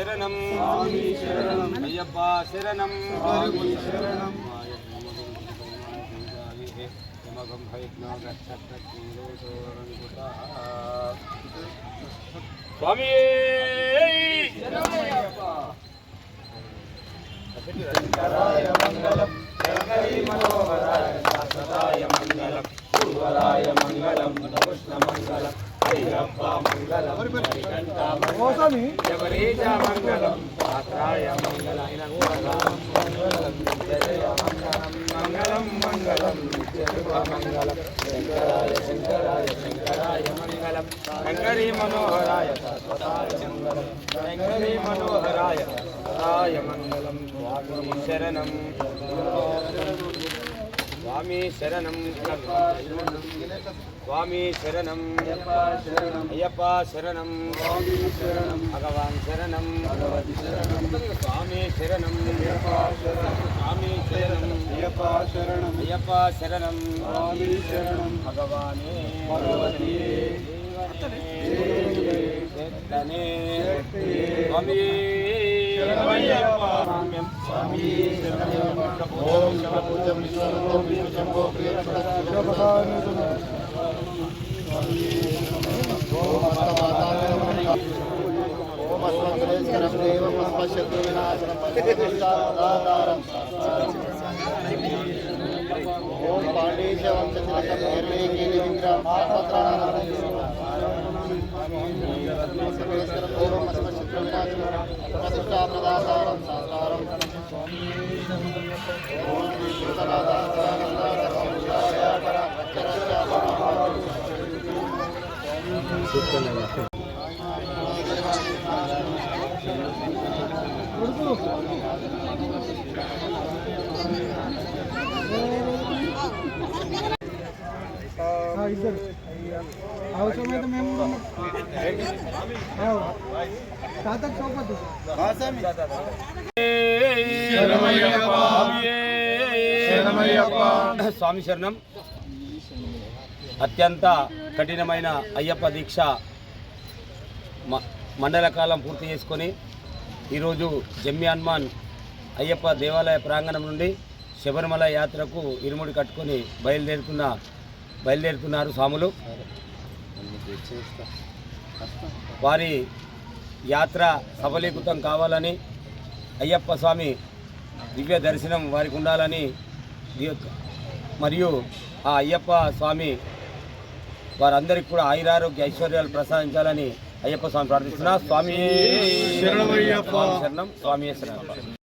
శరణం అయ్యప్ప శరణం స్వామి శంకరాయ మంగళం శంకరీ మనోహరాయ శాశ్వతాయ మంగళం పూర్వరాయ మంగళం కృష్ణ మంగళం అయ్యప్ప మంగళం శబరీశ మంగళం శాస్త్రాయ మంగళం మంగళం మంగళం మంగళం శంకరాయ శంకరాయ శంకరాయ మంగళం శంకరీ మనోహరాయ శాశ్వతాయ మంగళం శంకరీ మనోహరాయ సదాయ మంగళం స్వామి శరణం స్వామి శరణం స్వామి శరణం అయ్యప్ప శరణం భగవాన్ శరణం స్వామి శరణం స్వామి శరణం అయ్యప్ప శరణం భగవానే స్వామి ఓం పాండేశ అవసరమైతే మేము స్వామి శరణం. అత్యంత కఠినమైన అయ్యప్ప దీక్ష మండల కాలం పూర్తి చేసుకొని ఈరోజు జమ్మి హనుమాన్ అయ్యప్ప దేవాలయ ప్రాంగణం నుండి శబరిమల యాత్రకు ఇరుముడి కట్టుకొని బయలుదేరుతున్నారు స్వాములు. వారి యాత్ర సఫలీకృతం కావాలని, అయ్యప్ప స్వామి దివ్య దర్శనం వారికి ఉండాలని మరియు ఆ అయ్యప్ప స్వామి వారందరికీ కూడా ఆయురారోగ్య ఐశ్వర్యాలు ప్రసాదించాలని అయ్యప్ప స్వామి ప్రార్థిస్తున్నా. స్వామి శరణం, స్వామి శరణం.